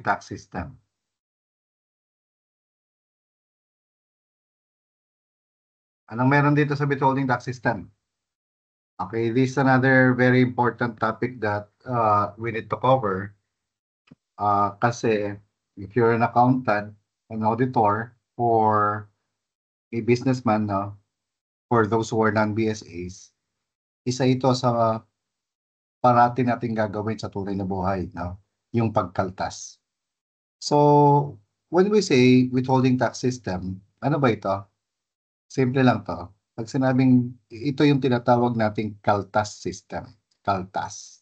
tax system. Anong meron dito sa withholding tax system? Okay, this is another very important topic that we need to cover. Kasi if you're an accountant, an auditor, or a businessman, no, for those who are non-BSAs, isa ito sa parati nating gagawin sa tunay na buhay, no? Yung pagkaltas. So, when we say withholding tax system, ano ba ito? Simple lang to. Pag sinabing ito yung tinatawag nating kaltas system. Kaltas.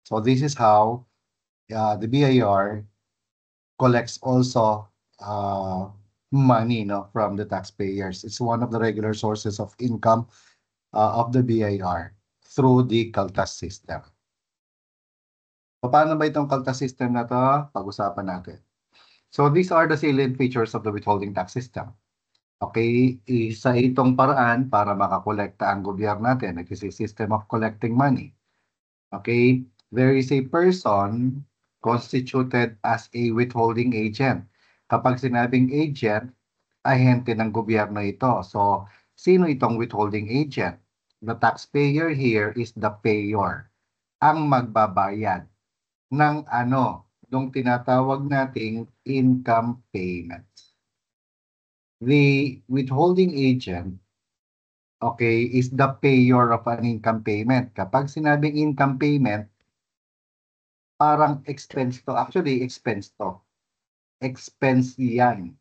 So, this is how the BIR collects also money, no, from the taxpayers. It's one of the regular sources of income of the BIR through the kaltas system. Paano ba itong kaltas system na to? Pag-usapan natin. So these are the salient features of the withholding tax system. Okay, isa itong paraan para makakolekta ang gobyerno natin. It is a system of collecting money. Okay, there is a person constituted as a withholding agent. Kapag sinabing agent, ahente ng gobyerno ito. So, sino itong withholding agent? The taxpayer here is the payer, ang magbabayad ng nung tinatawag nating income payments. The withholding agent, okay, is the payer of an income payment. Kapag sinabing income payment, parang expense to. Actually, expense to. Expense yan.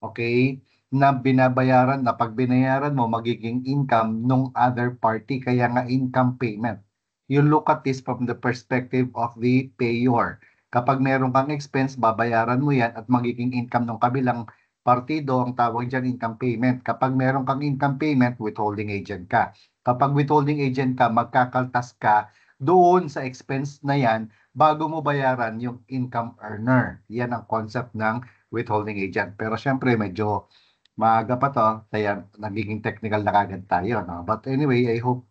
Okay? Na binabayaran, na pag binayaran mo, magiging income nung other party. Kaya nga income payment. You look at this from the perspective of the payer. Kapag meron kang expense, babayaran mo yan at magiging income ng kabilang partido, ang tawag dyan income payment. Kapag meron kang income payment, withholding agent ka. Kapag withholding agent ka, magkakaltas ka doon sa expense na yan bago mo bayaran yung income earner. Yan ang concept ng withholding agent. Pero syempre, medyo maaga pa to, kaya nagiging technical na kagad tayo. No? But anyway, I hope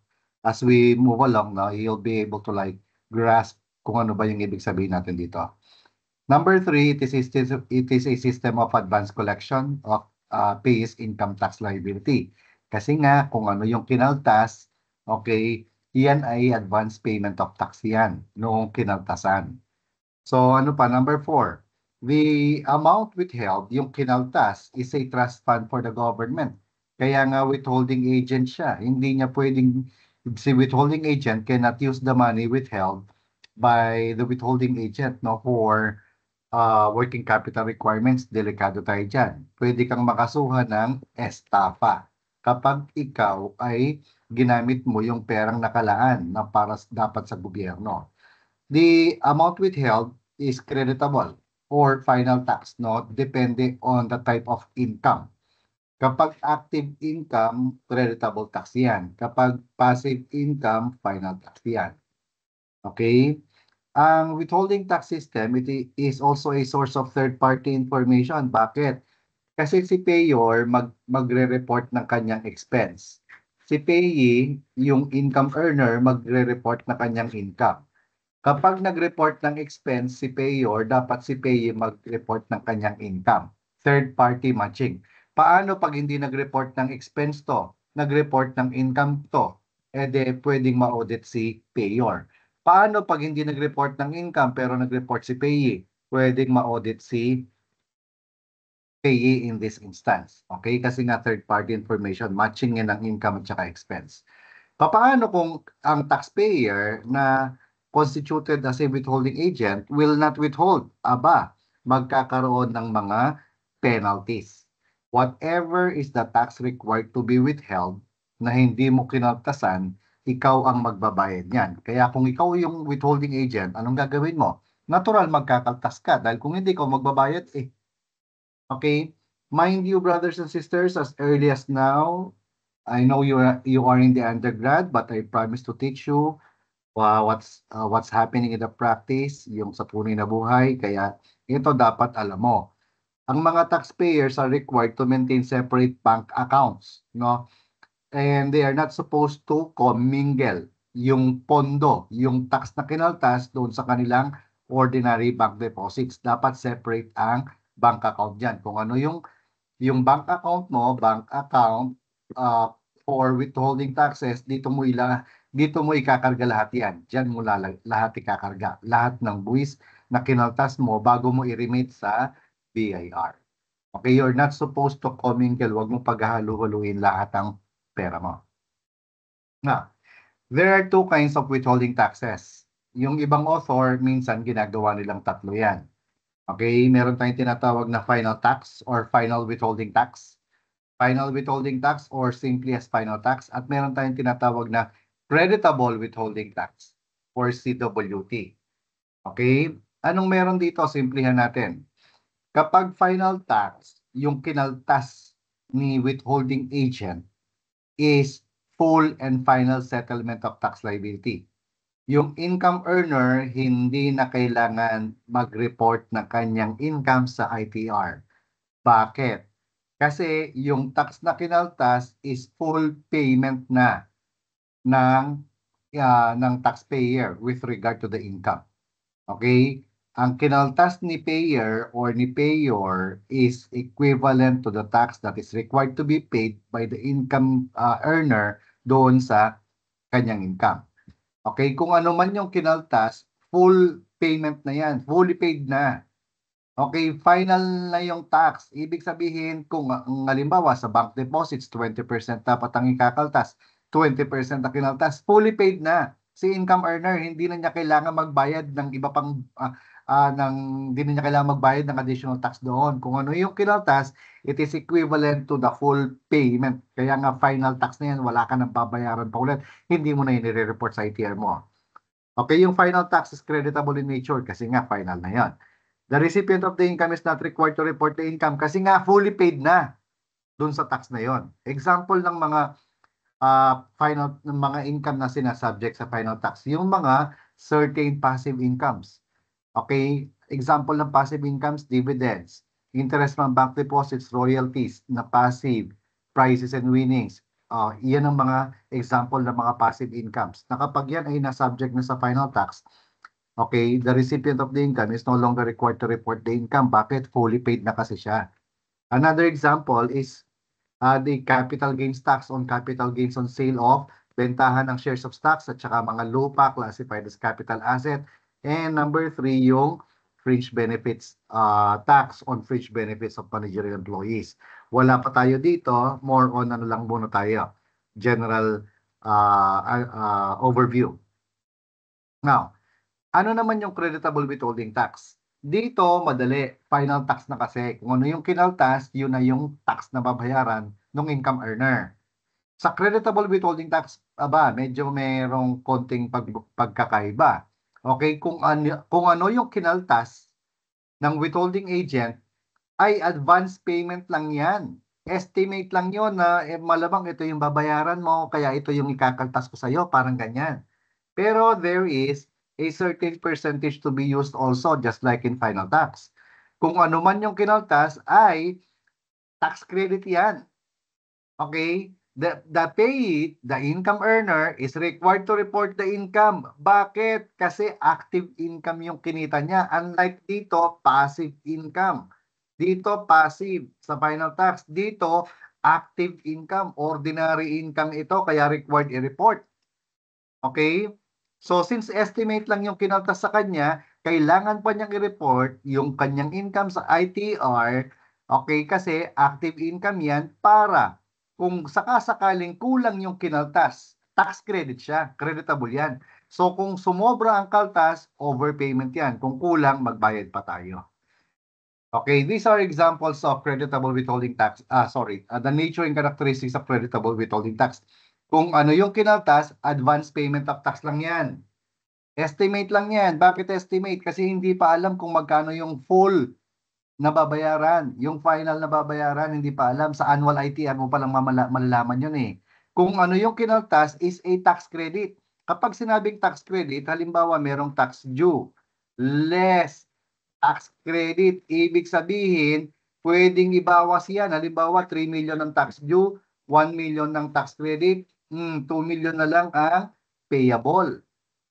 as we move along, no, you'll be able to like grasp kung ano ba yung ibig sabihin natin dito. Number 3, it is a system of advance collection of pays income tax liability. Kasi nga, kung ano yung kinaltas, okay, yan ay advance payment of tax yan, noong kinaltasan. So ano pa, number 4, the amount withheld, yung kinaltas, is a trust fund for the government. Kaya nga withholding agent siya. Hindi niya pwedeng, si withholding agent cannot use the money withheld by the withholding agent, no, for working capital requirements. Delikado tayo dyan. Pwede kang makasuhan ng estafa kapag ikaw ay ginamit mo yung perang nakalaan na para dapat sa gobyerno. The amount withheld is creditable or final tax, no? Depende on the type of income. Kapag active income, creditable tax yan. Kapag passive income, final tax yan. Okay? Ang withholding tax system, it is also a source of third-party information. Bakit? Kasi si payer magre-report ng kanyang expense. Si payee, yung income earner, magre-report ng kanyang income. Kapag nag-report ng expense si payer, dapat si payee mag-report ng kanyang income. Third-party matching. Paano pag hindi nag-report ng expense to, nag-report ng income to? Pwedeng ma-audit si payer. Paano pag hindi nag-report ng income pero nag-report si payee? Pwedeng ma-audit si payee in this instance. Okay? Kasi nga third-party information, matching yan ng income at saka expense. Paano kung ang taxpayer na constituted as a withholding agent will not withhold? Aba, magkakaroon ng mga penalties. Whatever is the tax required to be withheld na hindi mo kinaltasan, ikaw ang magbabayad niyan. Kaya kung ikaw yung withholding agent, anong gagawin mo? Natural, magkakaltas ka dahil kung hindi ka magbabayad, Okay? Mind you, brothers and sisters, as early as now, I know you are in the undergrad, but I promise to teach you what's happening in the practice, yung sa tunay na buhay. Kaya ito dapat alam mo. Ang mga taxpayers are required to maintain separate bank accounts, no? And they are not supposed to commingle yung pondo, yung tax na kinaltas doon sa kanilang ordinary bank deposits. Dapat separate ang bank account dyan. Kung ano yung bank account mo, bank account for withholding taxes, dito mo ikakarga lahat yan. Diyan mo lahat ikakarga. Lahat ng buwis na kinaltas mo bago mo i-remit sa BIR. Okay, you're not supposed to commingle. Huwag mo paghahalo-haluin lahat ng pera mo. Now, there are two kinds of withholding taxes. Yung ibang author, minsan ginagawa nilang tatlo yan. Okay, meron tayong tinatawag na final tax or final withholding tax. Final withholding tax or simply as final tax. At meron tayong tinatawag na creditable withholding tax or CWT. Okay, anong meron dito? Simplihan natin. Kapag final tax, yung kinaltas ni withholding agent is full and final settlement of tax liability. Yung income earner, hindi na kailangan mag-report ng kanyang income sa ITR. Bakit? Kasi yung tax na kinaltas is full payment na ng taxpayer with regard to the income. Okay? Ang kinaltas ni payer or ni payor is equivalent to the tax that is required to be paid by the income earner doon sa kanyang income. Okay, kung ano man yung kinaltas, full payment na yan, fully paid na. Okay, final na yung tax. Ibig sabihin, kung halimbawa sa bank deposits, 20% dapat ang ikakaltas, 20% ang kinaltas, fully paid na. Si income earner, hindi na niya kailangan magbayad ng iba pang hindi na niya kailangan magbayad ng additional tax doon. Kung ano yung kinaltas, it is equivalent to the full payment. Kaya nga final tax na yan, wala ka nang babayaran pa ulit. Hindi mo na yun i-report sa ITR mo. Okay, yung final tax is creditable in nature kasi nga final na yan. The recipient of the income is not required to report the income kasi nga fully paid na dun sa tax na yon. Example ng mga income na sinasubject sa final tax, yung mga certain passive incomes. Okay, example ng passive incomes, dividends, interest from bank deposits, royalties na passive, prizes and winnings. Iyan ang mga example ng mga passive incomes. Na kapag yan ay na-subject na sa final tax, okay, the recipient of the income is no longer required to report the income. Bakit? Fully paid na kasi siya. Another example is the capital gains tax on capital gains on sale of bentahan ng shares of stocks at saka mga lupa classified as capital asset. And number 3, yung fringe benefits tax on fringe benefits of managerial employees. Wala pa tayo dito, more on ano lang muna tayo, general overview. Now, ano naman yung creditable withholding tax? Dito, madali. Final tax na kasi. Kung ano yung kinaltas, yun na yung tax na babayaran ng income earner. Sa creditable withholding tax, medyo merong konting pagkakaiba. Okay, kung ano yung kinaltas ng withholding agent, ay advance payment lang yan. Estimate lang yun na malamang ito yung babayaran mo, kaya ito yung ikakaltas ko sa'yo, parang ganyan. Pero there is a certain percentage to be used also, just like in final tax. Kung ano man yung kinaltas ay tax credit yan. Okay? The payee, the income earner, is required to report the income. Bakit? Kasi active income yung kinita niya. Unlike dito, passive income. Dito, passive sa final tax. Dito, active income, ordinary income ito, kaya required i-report. Okay? So, since estimate lang yung kinaltas sa kanya, kailangan pa niyang i-report yung kanyang income sa ITR, okay, kasi active income yan para kung sakasakaling kulang yung kinaltas, tax credit siya, creditable yan. So, kung sumobra ang kaltas, overpayment yan. Kung kulang, magbayad pa tayo. Okay, these are examples of creditable withholding tax. The nature and characteristics of creditable withholding tax. Kung ano yung kinaltas, advance payment of tax lang yan. Estimate lang yan. Bakit estimate? Kasi hindi pa alam kung magkano yung full na babayaran. Yung final na babayaran, hindi pa alam. Sa annual ITR mo palang malalaman yun eh. Kung ano yung kinaltas is a tax credit. Kapag sinabing tax credit, halimbawa merong tax due, less tax credit, ibig sabihin, pwedeng ibawas yan. Halimbawa, 3 million ng tax due, 1 million ng tax credit, 2 million na lang ang payable.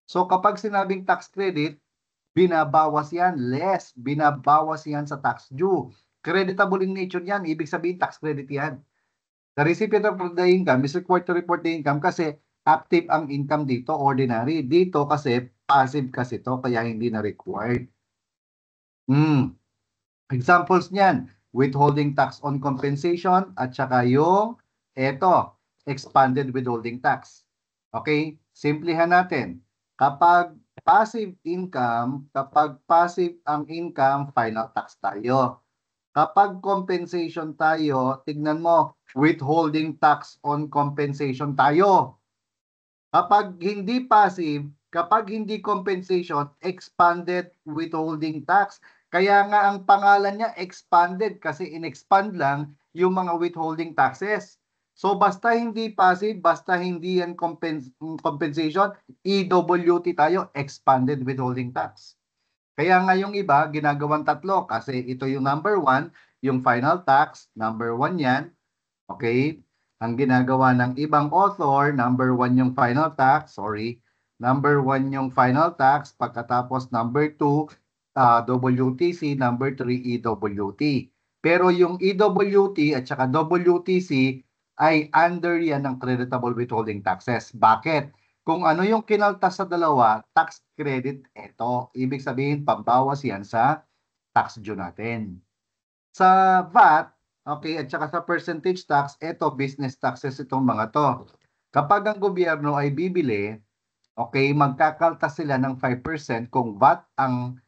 So kapag sinabing tax credit, binabawas yan, less, binabawas yan sa tax due. Creditable in nature yan, ibig sabihin tax credit yan. The recipient of the income is required to report the income kasi active ang income dito, ordinary. Dito kasi passive kasi to, kaya hindi na required. Examples niyan, withholding tax on compensation at saka yung expanded withholding tax. Okay? Simplihan natin. Kapag passive ang income, final tax tayo. Kapag compensation tayo, tignan mo, withholding tax on compensation tayo. Kapag hindi passive, kapag hindi compensation, expanded withholding tax. Kaya nga ang pangalan niya expanded kasi in-expand lang yung mga withholding taxes. So basta hindi passive, basta hindi yan compensation, EWT tayo, expanded withholding tax. Kaya nga yung iba, ginagawang tatlo kasi ito yung number 1, yung final tax, number 1 yan. Okay? Ang ginagawa ng ibang author, number 1 yung final tax, number 1 yung final tax, pagkatapos number 2, WTC, number 3, EWT. Pero yung EWT at saka WTC ay under yan ng creditable withholding taxes. Bakit? Kung ano yung kinaltas sa dalawa, tax credit, ito. Ibig sabihin, pambawas yan sa tax due natin. Sa VAT, okay, at saka sa percentage tax, ito business taxes itong mga to. Kapag ang gobyerno ay bibili, okay, magkakaltas sila ng 5% kung VAT ang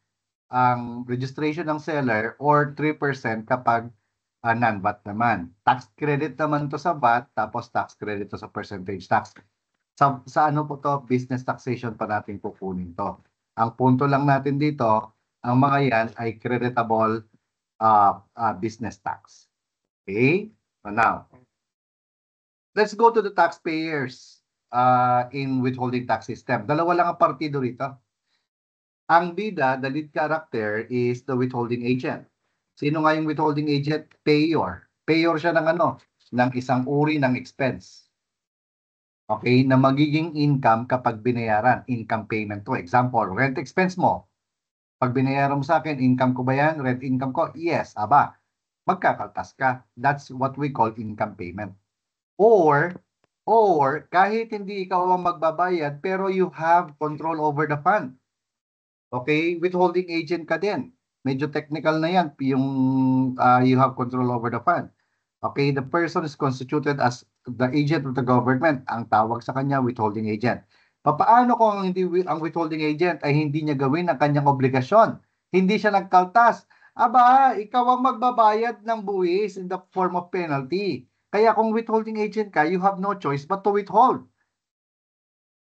registration ng seller or 3% kapag non-VAT naman. Tax credit naman to sa VAT, tapos tax credit to sa percentage tax. Sa ano po to, business taxation pa natin kukunin to. Ang punto lang natin dito, ang mga yan ay creditable business tax. Okay? So now, let's go to the taxpayers in withholding tax system. Dalawa lang ang partido rito. Ang bida, the lead character, is the withholding agent. Sino nga yung withholding agent? Payor. Payor siya ng ano? Ng isang uri ng expense. Okay? Na magiging income kapag binayaran. Income payment to. Example, rent expense mo. Pag binayaran mo sa akin, income ko ba yan? Rent income ko? Yes. Aba, magkakaltas ka. That's what we call income payment. Or kahit hindi ikaw ang magbabayad, pero you have control over the fund. Okay? Withholding agent ka din. Medyo technical na yan, yung you have control over the fund. Okay? The person is constituted as the agent of the government. Ang tawag sa kanya, withholding agent. Paano kung ang withholding agent ay hindi niya gawin ang kanyang obligasyon? Hindi siya nagkaltas. Aba, ikaw ang magbabayad ng buwis in the form of penalty. Kaya kung withholding agent ka, you have no choice but to withhold.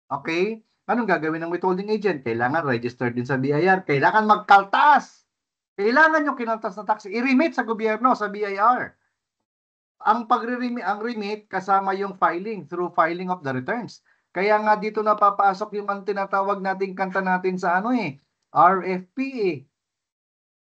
Okay? Anong gagawin ng withholding agent? Kailangan registered din sa BIR. Kailangan magkaltas. Kailangan yung kinaltas na tax i-remit sa gobyerno, sa BIR. Ang remit kasama yung filing through filing of the returns. Kaya nga dito napapasok yung ang tinatawag nating kanta natin sa RFP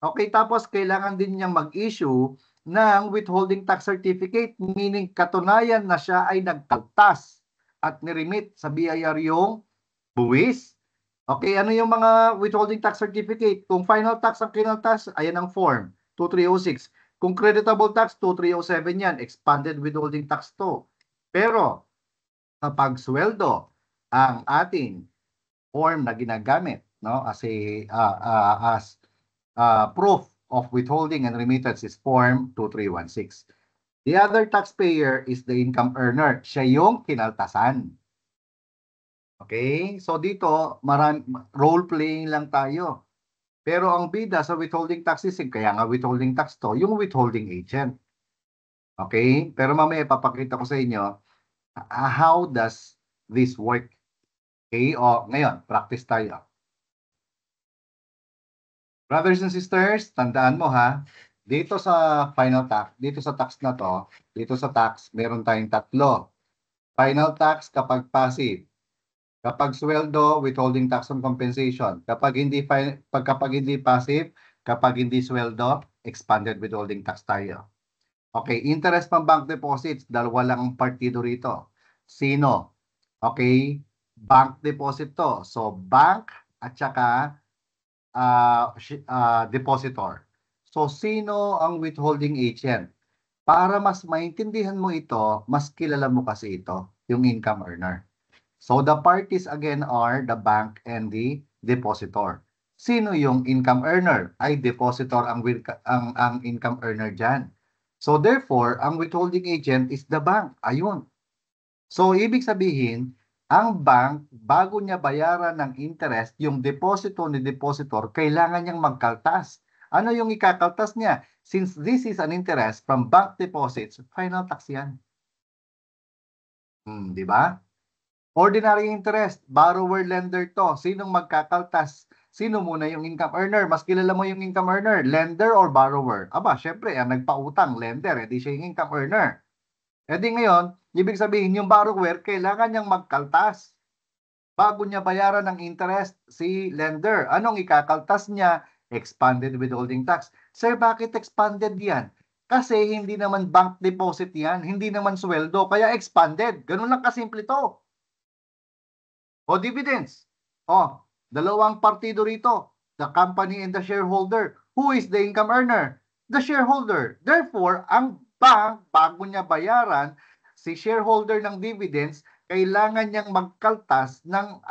Okay, tapos kailangan din niyang mag-issue ng withholding tax certificate, meaning katunayan na siya ay nagkaltas at niremit sa BIR yung buwis. Okay, ano yung mga withholding tax certificate? Kung final tax ang kinaltas, ayan ang form, 2306. Kung creditable tax, 2307 yan, expanded withholding tax to. Pero, kapag sweldo ang ating form na ginagamit, no, as proof of withholding and remittance is form 2316. The other taxpayer is the income earner. Siya yung kinaltasan. Okay? So dito, role playing lang tayo. Pero ang bida sa withholding tax system, kaya nga withholding tax to, yung withholding agent. Okay? Pero mamaya papakita ko sa inyo, how does this work? Okay? O, ngayon, practice tayo. Brothers and sisters, tandaan mo ha, dito sa final tax, dito sa tax na to, dito sa tax, meron tayong tatlo. Final tax kapag passive. Kapag sweldo, withholding tax on compensation. Kapag hindi passive, kapag hindi sweldo, expanded withholding tax tayo. Okay, interest pang bank deposits, dalawa lang ang partido rito. Sino? Okay, bank deposit to. So, bank at saka depositor. So, sino ang withholding agent? Para mas maintindihan mo ito, mas kilala mo kasi ito, yung income earner. So, the parties again are the bank and the depositor. Sino yung income earner? Ay, depositor ang income earner dyan. So, therefore, ang withholding agent is the bank. Ayun. So, ibig sabihin, ang bank, bago niya bayaran ng interest, yung deposito ni depositor, kailangan niyang magkaltas. Ano yung ikakaltas niya? Since this is an interest from bank deposits, final tax yan. Di ba? Ordinary interest, borrower-lender to. Sinong magkakaltas? Sino muna yung income earner? Mas kilala mo yung income earner, lender or borrower? Aba, syempre, ang nagpautang, lender, edi siya yung income earner. Edi ngayon, ibig sabihin, yung borrower, kailangan niyang magkaltas bago niya bayaran ng interest si lender. Anong ikakaltas niya? Expanded withholding tax. Sir, bakit expanded yan? Kasi hindi naman bank deposit yan, hindi naman sweldo, kaya expanded. Ganun lang kasimple to. O dividends. O, dalawang partido rito. The company and the shareholder. Who is the income earner? The shareholder. Therefore, ang bank, bago niya bayaran si shareholder ng dividends, kailangan niyang magkaltas ng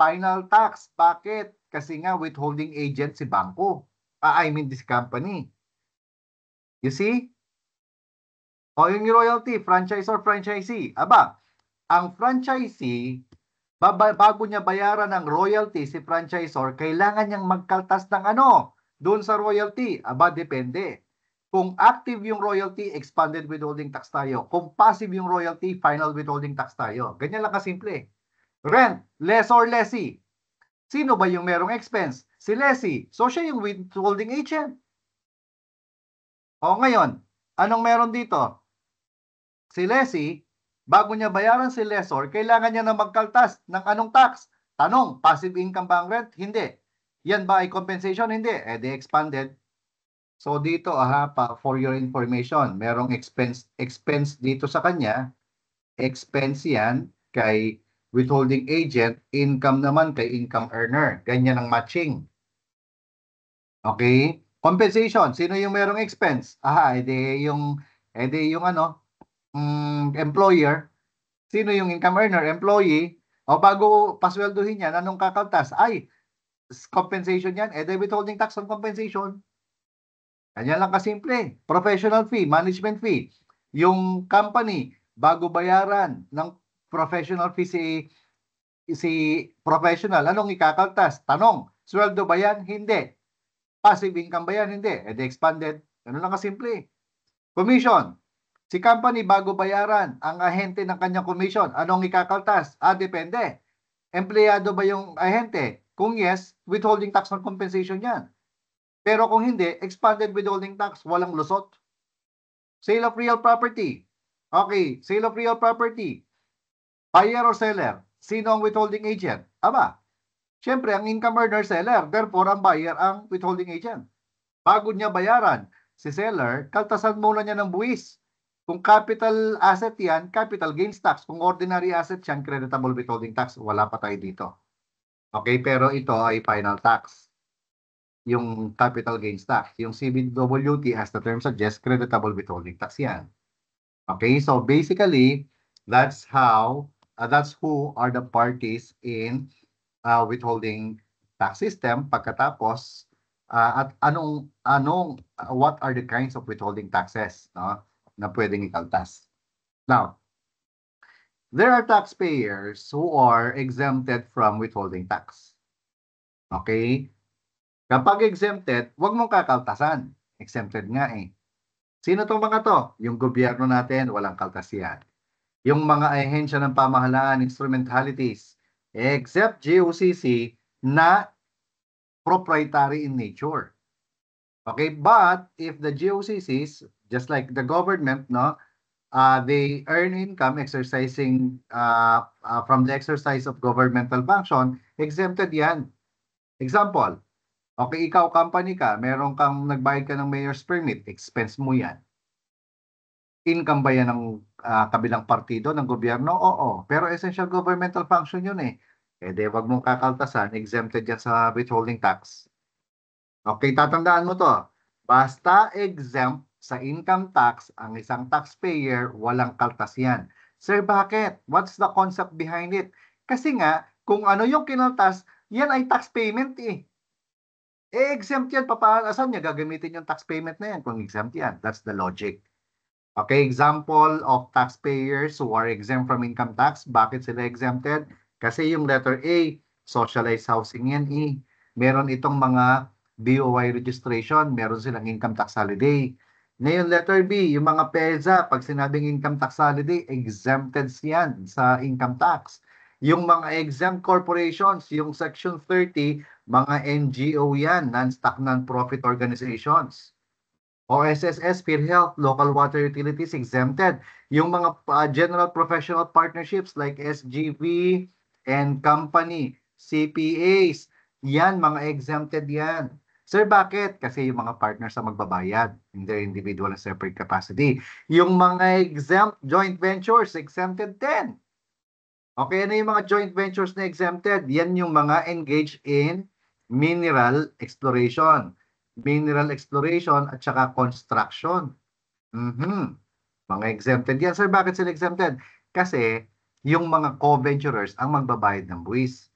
final tax. Bakit? Kasi nga withholding agent si bangko. I mean this company. You see? O yung royalty, franchisor, franchisee. Aba, ang franchisee, bago niya bayaran ng royalty si franchisor, kailangan niyang magkaltas ng doon sa royalty. Aba, depende. Kung active yung royalty, expanded withholding tax tayo. Kung passive yung royalty, final withholding tax tayo. Ganyan lang kasimple. Rent, lessor, lessee. Sino ba yung merong expense? Si lessee. So, siya yung withholding agent. O ngayon, anong meron dito? Si lessee, bago niya bayaran si lessor, kailangan niya na magkaltas ng anong tax? Tanong, passive income ba ang rent? Hindi. Yan ba ay compensation? Hindi. Di expanded. So dito, for your information, merong expense dito sa kanya. Expense yan kay withholding agent, income naman kay income earner. Ganyan ang matching. Okay? Compensation, sino yung merong expense? Edi yung employer. Sino yung income earner? Employee. O bago pasweldohin yan, anong kakaltas? Ay, compensation yan. Withholding tax on compensation. Ganyan lang kasimple. Professional fee, management fee. Yung company, bago bayaran ng professional fee si professional, anong ikakaltas? Tanong, sweldo ba yan? Hindi. Passive income ba yan? Hindi. Expanded. Ganun lang kasimple. Commission. Si company bago bayaran ang ahente ng kanyang commission, anong ikakaltas? Depende. Empleyado ba yung ahente? Kung yes, withholding tax on compensation yan. Pero kung hindi, expanded withholding tax, walang lusot. Sale of real property. Okay, sale of real property. Buyer or seller? Sino ang withholding agent? Aba, syempre ang income earner seller, therefore ang buyer ang withholding agent. Bago niya bayaran si seller, kaltasan muna niya ng buwis. Kung capital asset yan, capital gains tax. Kung ordinary asset yan, creditable withholding tax. Wala pa tayo dito. Okay, pero ito ay final tax. Yung capital gains tax. Yung CBWT, as the term suggests, creditable withholding tax yan. Okay, so basically, that's who are the parties in withholding tax system. Pagkatapos, at what are the kinds of withholding taxes, no, na pwedeng ikaltas. Now, there are taxpayers who are exempted from withholding tax. Okay? Kapag exempted, huwag mong kakaltasan. Exempted nga eh. Sino tong mga to? Yung gobyerno natin, walang kaltas yan. Yung mga ahensya ng pamahalaan, instrumentalities, except GOCC na proprietary in nature. Okay, but if the GOCCs, just like the government, no, they earn income exercising from the exercise of governmental function, exempted yan. Example, okay, ikaw company ka, meron kang nagbayad ka ng mayor's permit, expense mo yan. Income ba yan ng kabilang partido ng gobyerno? Oo, pero essential governmental function yun eh. Wag mong kakaltasan, exempted yan sa withholding tax. Okay, tatandaan mo to. Basta exempt sa income tax ang isang taxpayer, walang kaltas yan. Sir, bakit? What's the concept behind it? Kasi nga, kung ano yung kinaltas, yan ay tax payment eh. Exempt yan, saan niya gagamitin yung tax payment na yan kung exempt yan? That's the logic. Okay, example of taxpayers who are exempt from income tax. Bakit sila exempted? Kasi yung letter A, socialized housing yan eh. Meron itong mga BOI registration, meron silang income tax holiday. Ngayon, letter B, yung mga PEZA, pag sinabing income tax holiday, exempted yan sa income tax. Yung mga exempt corporations, yung section 30, mga NGO yan, non-stock non-profit organizations. OSSS, PhilHealth, local water utilities exempted. Yung mga general professional partnerships like SGV and company, CPAs, yan, mga exempted yan. Sir, bakit? Kasi yung mga partners ang magbabayad in their individual and separate capacity. Yung mga exempt joint ventures, exempted din. Okay, ano yung mga joint ventures na exempted? Yan yung mga engaged in mineral exploration at saka construction. Mhm. Mga exempted yan. Sir, bakit sila exempted? Kasi yung mga co-venturers ang magbabayad ng buwis.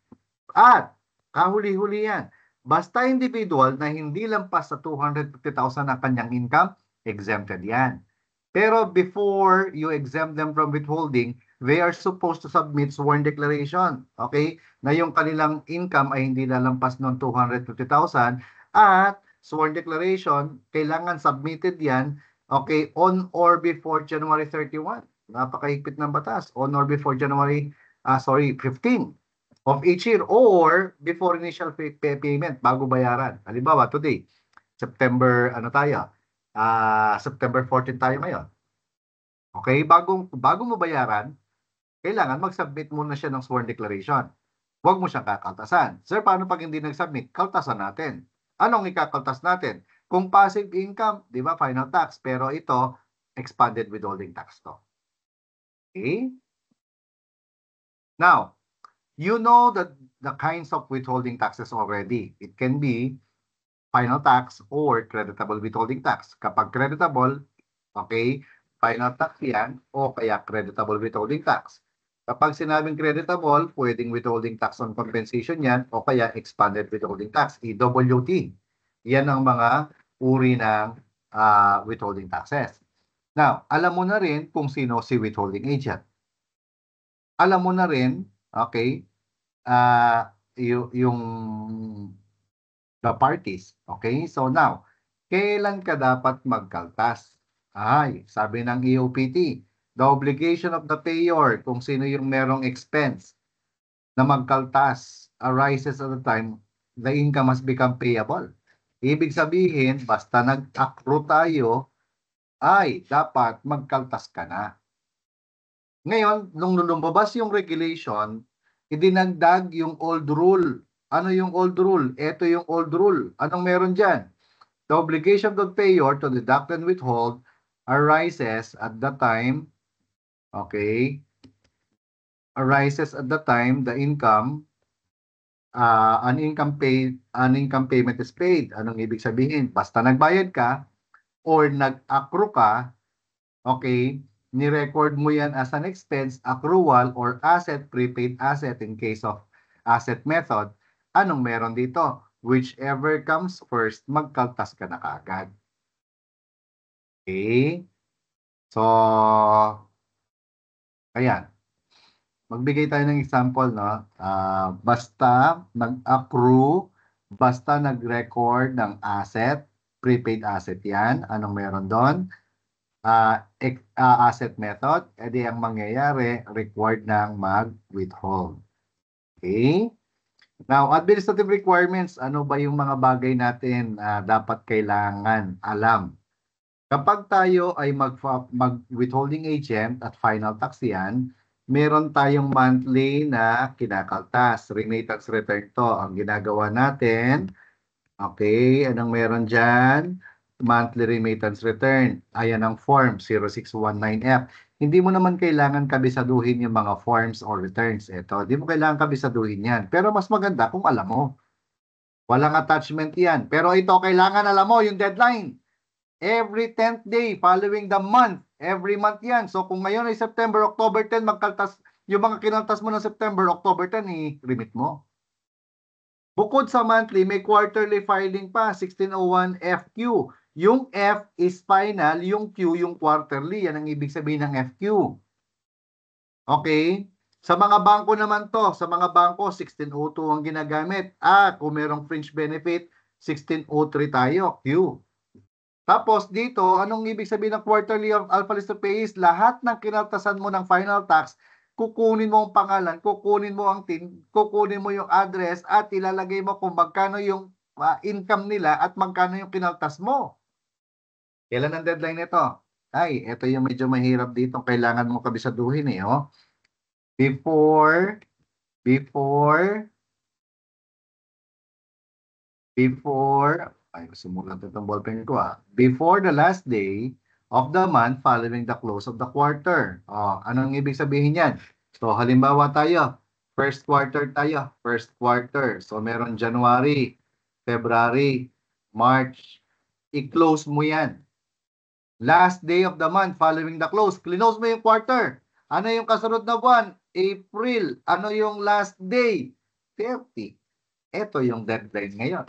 At kahuli-huli yan. Basta individual na hindi lampas sa 250,000 ang kanyang income, exempted yan. Pero before you exempt them from withholding, they are supposed to submit sworn declaration. Okay? Na yung kanilang income ay hindi lalampas ng 250,000 at sworn declaration, kailangan submitted yan, okay, on or before January 31. Napakahigpit ng batas. On or before January, 15 of each year or before initial payment, bago bayaran. Halimbawa, today, September, ano tayo? September 14 tayo ngayon. Okay, bago mo bayaran, kailangan mag-submit muna siya ng sworn declaration. Huwag mo siyang kakaltasan. Sir, paano pag hindi nag-submit? Kaltasan natin. Anong ikakaltas natin? Kung passive income, di ba, final tax. Pero ito, expanded withholding tax to. Okay? Now, you know that the kinds of withholding taxes already. It can be final tax or creditable withholding tax. Kapag creditable, okay, final tax yan o kaya creditable withholding tax. Kapag sinabing creditable, pwedeng withholding tax on compensation yan o kaya expanded withholding tax, EWT. Yan ang mga uri ng withholding taxes. Now, alam mo na rin kung sino si withholding agent. Alam mo na rin, okay, yung the parties. Okay? So now, kailan ka dapat magkaltas? Ay, sabi ng EOPT, the obligation of the payor, kung sino yung merong expense na magkaltas, arises at the time the income has become payable. Ibig sabihin, basta nag-accrue tayo, ay dapat magkaltas ka na. Ngayon, nung lumabas yung regulation, idinagdag yung old rule. Ano yung old rule? Ito yung old rule. Anong meron dyan? The obligation of the payor to deduct and withhold arises at the time, okay, arises at the time the income, an income payment is paid. Anong ibig sabihin? Basta nagbayad ka or nag-accrue ka, okay, ni-record mo yan as an expense, accrual, or asset, prepaid asset in case of asset method. Anong meron dito? Whichever comes first, magkaltas ka na kaagad. Okay? So, ayan. Magbigay tayo ng example, no? Basta nag-accrue, basta nag-record ng asset, prepaid asset yan. Anong meron doon? Asset method, edi ang mangyayari, required ng mag-withhold. Okay? Now, administrative requirements, ano ba yung mga bagay natin dapat kailangan alam? Kapag tayo ay mag-withholding agent at final tax yan, meron tayong monthly na kinakaltas. Remittance return to. Ang ginagawa natin, okay, anong meron dyan? Monthly remittance return. Ayan ang form 0619F. Hindi mo naman kailangan kabisaduhin yung mga forms or returns. Ito, hindi mo kailangan kabisaduhin yan. Pero mas maganda kung alam mo. Walang attachment yan. Pero ito, kailangan alam mo yung deadline. Every 10th day following the month. Every month yan. So kung ngayon ay September, October 10, magkaltas, yung mga kinaltas mo ng September, October 10, i-remit mo. Bukod sa monthly, may quarterly filing pa, 1601 FQ. Yung F is final, yung Q yung quarterly. Yan ang ibig sabihin ng FQ. Okay? Sa mga bangko naman to, sa mga bangko, 1602 ang ginagamit. Kung merong fringe benefit, 1603 tayo, Q. Tapos dito, anong ibig sabihin ng quarterly of alpha list of pays? Lahat ng kinaltasan mo ng final tax, kukunin mo ang pangalan, kukunin mo ang TIN, kukunin mo yung address at ilalagay mo kung magkano yung income nila at magkano yung kinaltas mo. Kailan ang deadline nito? Ito yung medyo mahirap dito. Kailangan mo kabisaduhin oh. Before sumulat itong ballpen ko Before the last day of the month following the close of the quarter. Anong ibig sabihin yan? So, halimbawa tayo, first quarter tayo. First quarter. So, meron January, February, March. I-close mo yan. Last day of the month following the close. Close mo yung quarter. Ano yung kasunod na buwan? April. Ano yung last day? 30. Ito yung deadline ngayon.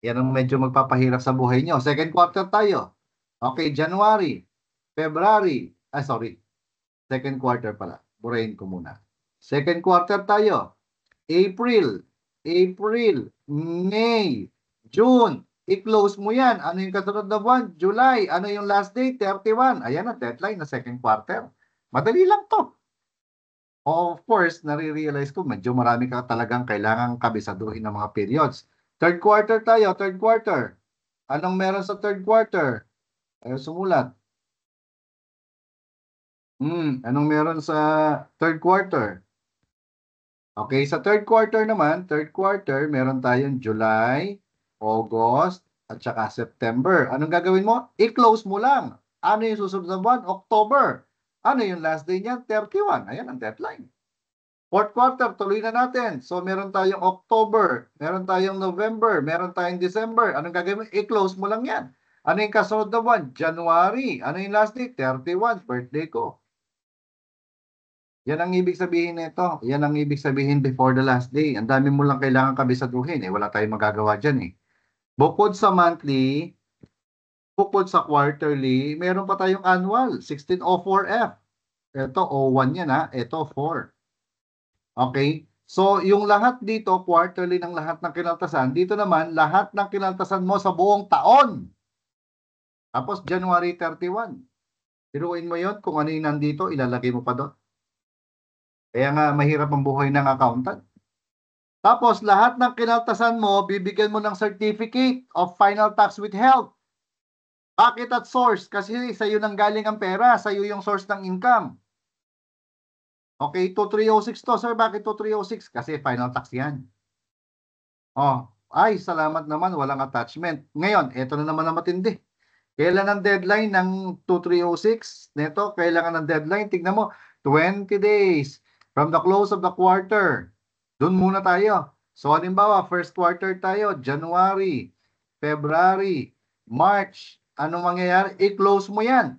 Yan ang medyo magpapahirap sa buhay nyo. Second quarter tayo. Okay, January, February. Second quarter pala. Burahin ko muna. Second quarter tayo. April, May, June. I-close mo yan. Ano yung kasunod na buwan? July. Ano yung last day? 31. Ayan ang deadline na second quarter. Madali lang to. Of course, nare-realize ko medyo marami ka talagang kailangang kabisaduhin ng mga periods. Third quarter tayo, third quarter. Anong meron sa third quarter? Sumulat. Anong meron sa third quarter? Okay, sa third quarter naman, meron tayong July, August, at saka September. Anong gagawin mo? I-close mo lang. Ano yung susunod na buwan? October. Ano yung last day niyan? 31. Ayan ang deadline. Fourth quarter, tuloy na natin. So, meron tayong October, meron tayong November, meron tayong December. Anong gagawin mo? I-close mo lang yan. Ano yung kasunod na buwan? January. Ano yung last day? 31, birthday ko. Yan ang ibig sabihin nito. Yan ang ibig sabihin before the last day. Ang dami mo lang kailangan kabisaduhin. Wala tayong magagawa dyan Bukod sa monthly, bukod sa quarterly, meron pa tayong annual, 1604F. Ito, 01 yan Ito, 4. Okay? So, yung lahat dito, quarterly ng lahat ng kinaltasan, dito naman, lahat ng kinaltasan mo sa buong taon. Tapos, January 31. Biruin mo yon kung ano yung nandito, ilalagay mo pa doon. Kaya nga, mahirap ang buhay ng accountant. Tapos, lahat ng kinaltasan mo, bibigyan mo ng certificate of final tax withheld. Bakit at source? Kasi sa'yo nang galing ang pera, sa'yo yung source ng income. Okay, 2306 to, sir. Bakit 2306? Kasi final tax yan. Salamat naman, walang attachment. Ngayon, ito na naman ang matindi. Kailan ang deadline ng 2306? Neto, kailangan ng deadline. Tignan mo, 20 days from the close of the quarter. Doon muna tayo. So, halimbawa, first quarter tayo, January, February, March. Anong mangyayari? I-close mo yan.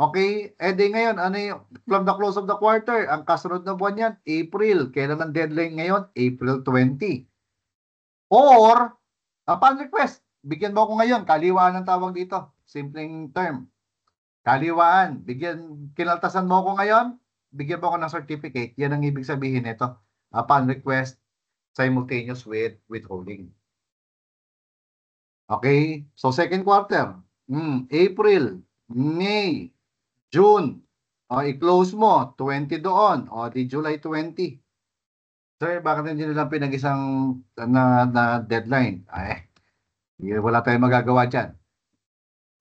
Okay? Di ngayon, ano yung from the close of the quarter? Ang kasunod na buwan yan, April. Kailan ang deadline ngayon? April 20. Or, upon request, bigyan mo ako ngayon. Kaliwaan ang tawag dito. Simpleng term. Kaliwaan. Kinaltasan mo ako ngayon, bigyan mo ako ng certificate. Yan ang ibig sabihin nito. Upon request, simultaneous with withholding. Okay? So, second quarter. April, May, June. I-close mo. 20 doon. Di July 20. Sir, bakit hindi nila pinag-isang na deadline? Wala tayong magagawa dyan.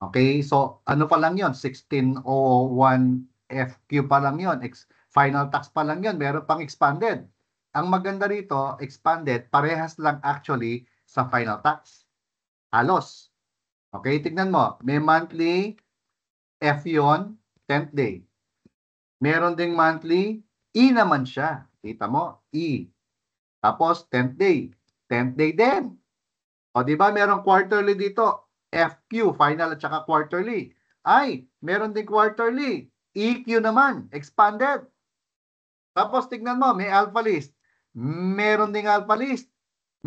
Okay, so ano pa lang yon? 1601 FQ pa lang yon. Final tax pa lang yon. Meron pang expanded. Ang maganda rito, expanded, parehas lang actually sa final tax. Halos. Okay, tignan mo. May monthly F yon, 10th day. Meron ding monthly, E naman siya. Kita mo, E. Tapos, 10th day. 10th day din. O, di ba merong quarterly dito? FQ, final at saka quarterly. Ay, meron din quarterly. EQ naman, expanded. Tapos tignan mo, may alpha list. Meron ding alpha list.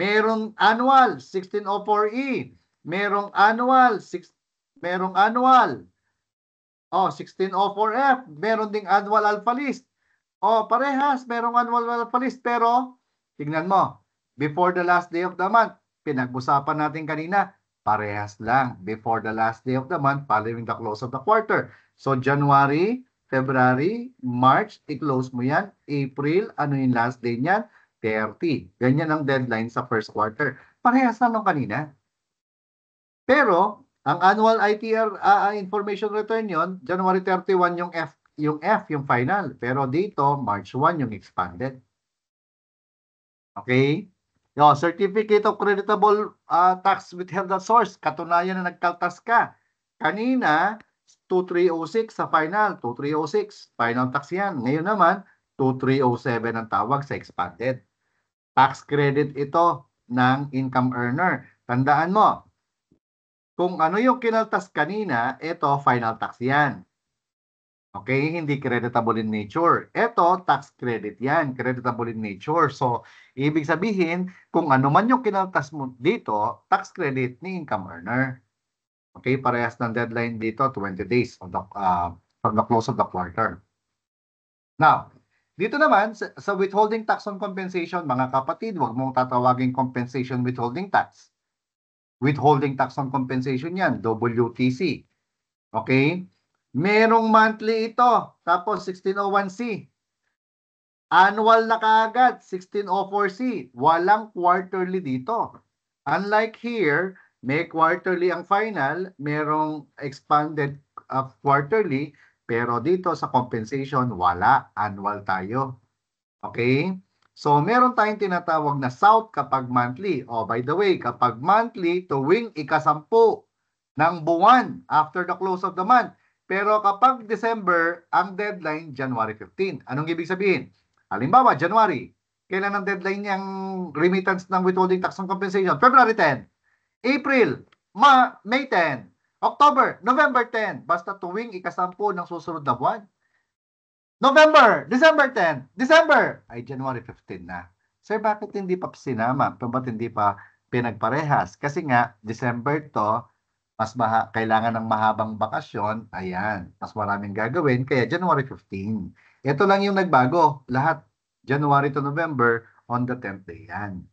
Meron annual, 1604E. Merong annual, merong annual. 1604F. Meron ding annual alpha list. Parehas, merong annual alpha list. Pero, tignan mo, before the last day of the month, pinag-usapan natin kanina, parehas lang. Before the last day of the month, following the close of the quarter. So, January, February, March, i-close mo yan. April, ano yung last day niyan? 30. Ganyan ang deadline sa first quarter. Parehas lang nung kanina. Pero, ang annual ITR information return yon, January 31 yung F, yung final. Pero dito, March 1 yung expanded. Okay? Certificate of creditable tax withheld at source. Katunayan na nagkaltas ka. Kanina, 2306 sa final. 2306, final tax yan. Ngayon naman, 2307 ang tawag sa expanded. Tax credit ito ng income earner. Tandaan mo, kung ano yung kinaltas kanina, ito final tax yan. Okay, hindi creditable in nature. Ito, tax credit yan, creditable in nature. So, ibig sabihin, kung ano man yung kinaltas mo dito, tax credit ni income earner. Okay, parehas ng deadline dito, 20 days of the, from the close of the quarter. Now, dito naman, sa withholding tax on compensation, mga kapatid, huwag mong tatawagin compensation withholding tax. Withholding tax on compensation yan, WTC. Okay? Merong monthly ito, tapos 1601C. Annual na kaagad, 1604C. Walang quarterly dito. Unlike here, may quarterly ang final, merong expanded quarterly, pero dito sa compensation, wala. Annual tayo. Okay? So, meron tayong tinatawag na SOUT kapag monthly. By the way, kapag monthly, tuwing ikasampu ng buwan after the close of the month. Pero kapag December, ang deadline, January 15. Anong ibig sabihin? Halimbawa, January. Kailan ang deadline niyang remittance ng withholding tax on compensation? February 10. April, May 10. October, November 10. Basta tuwing ikasampu ng susunod na buwan. November, December 10. December, ay January 15 na. Sir, bakit hindi pa sinama? Ba't hindi pa pinagparehas? Kasi nga, December to, kailangan ng mahabang bakasyon, ayan, mas maraming gagawin, kaya January 15. Ito lang yung nagbago, lahat, January to November, on the 10th day yan.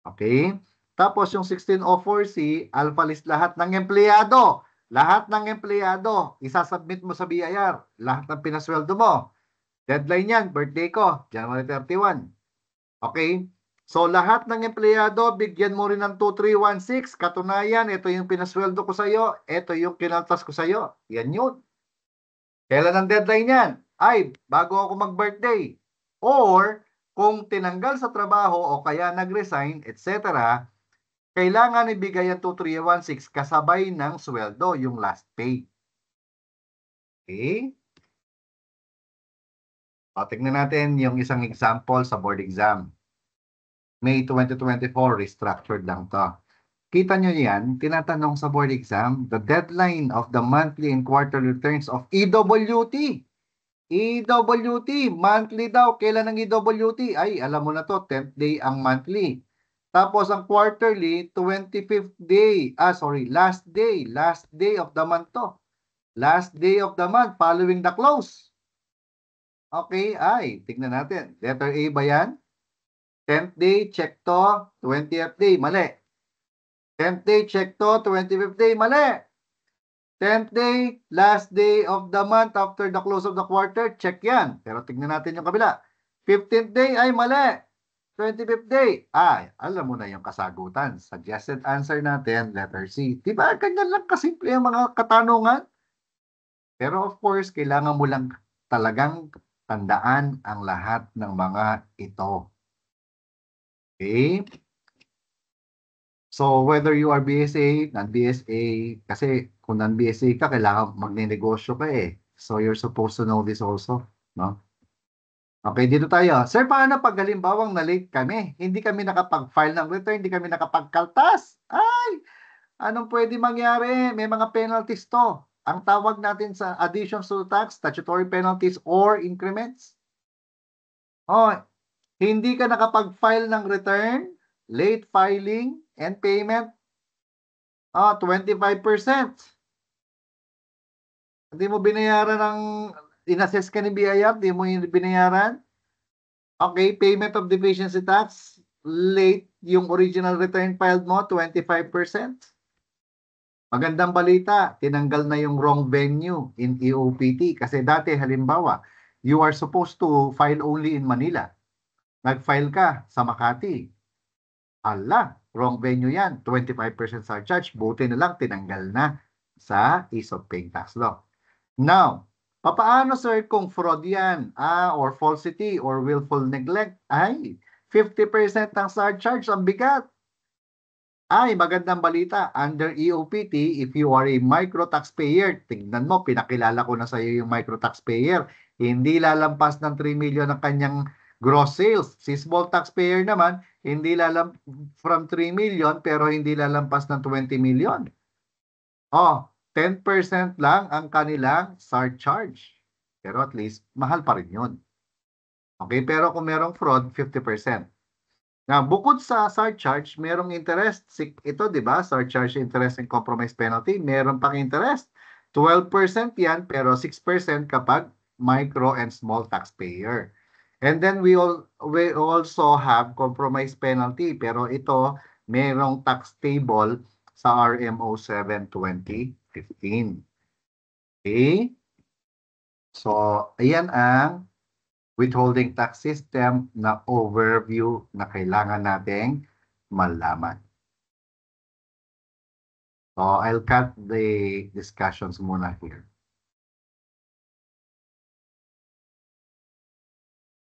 Okay? Tapos yung 1604C, alpha list lahat ng empleyado. Lahat ng empleyado, isasubmit mo sa BIR, lahat ng pinasweldo mo. Deadline yan, birthday ko, January 31. Okay? So, lahat ng empleyado, bigyan mo rin ng 2316. Katunayan, ito yung pinasweldo ko sa'yo. Ito yung kinaltas ko sa'yo. Yan yun. Kailan ang deadline yan? Ay, bago ako mag-birthday. Or, kung tinanggal sa trabaho o kaya nag-resign, etc., kailangan ibigay ang 2316 kasabay ng sweldo, yung last pay. Okay? Tingnan natin yung isang example sa board exam. May 2024, restructured lang to. Kita nyo yan, tinatanong sa board exam, the deadline of the monthly and quarterly returns of EWT. EWT, monthly daw. Kailan ang EWT? Ay, alam mo na to, 10th day ang monthly. Tapos ang quarterly, 25th day. Last day of the month to. Last day of the month following the close. Okay, tignan natin. Letter A ba yan? 10th day, check to. 20th day, mali. 10th day, check to. 25th day, mali. 10th day, last day of the month after the close of the quarter, check yan. Pero tignan natin yung kabila. 15th day, ay mali. 25th day, alam mo na yung kasagutan. Suggested answer natin, letter C. Diba, ganyan lang kasimple ang mga katanungan? Pero of course, kailangan mo lang talagang tandaan ang lahat ng mga ito. Okay? So, whether you are BSA, non-BSA, kasi kung non-BSA ka, kailangan magne-negosyo ka eh. So, you're supposed to know this also, no? Okay, dito tayo. Sir, paano pag halimbawang na-late kami? Hindi kami nakapag-file ng return, hindi kami nakapagkaltas. Ay, anong pwede mangyari? May mga penalties to. Ang tawag natin sa additions to tax, statutory penalties or increments. Oh, hindi ka nakapag-file ng return, late filing, and payment, 25%. Hindi mo binayaran ng, inassess ka ni BIR, hindi mo binayaran. Okay, payment of deficiency tax, late yung original return filed mo, 25%. Magandang balita, tinanggal na yung wrong venue in EOPT. Kasi dati, halimbawa, you are supposed to file only in Manila. Nag-file ka sa Makati. Ala, wrong venue yan. 25% surcharge. Buti na lang, tinanggal na sa ease of paying tax law. Now, papaano sir kung fraud yan? Or falsity or willful neglect? Ay, 50% ng surcharge, ang bigat. Ay, magandang balita. Under EOPT, if you are a micro taxpayer, tignan mo, pinakilala ko na sa iyo yung micro taxpayer. Hindi lalampas ng 3 million ang kanyang gross sales. Si small taxpayer naman, hindi from 3 million pero hindi lalampas ng 20 million. 10% lang ang kanilang surcharge. Pero at least, mahal pa rin yun. Okay, pero kung merong fraud, 50%. Now, bukod sa surcharge, merong interest. Ito, di ba? Surcharge, interest, and compromise penalty. Meron pang interest. 12% yan, pero 6% kapag micro and small taxpayer. And then we also have compromise penalty. Pero ito, merong tax table sa RMO 7/2015. Okay? So, ayan ang withholding tax system na overview na kailangan nating malaman. So, I'll cut the discussions muna here.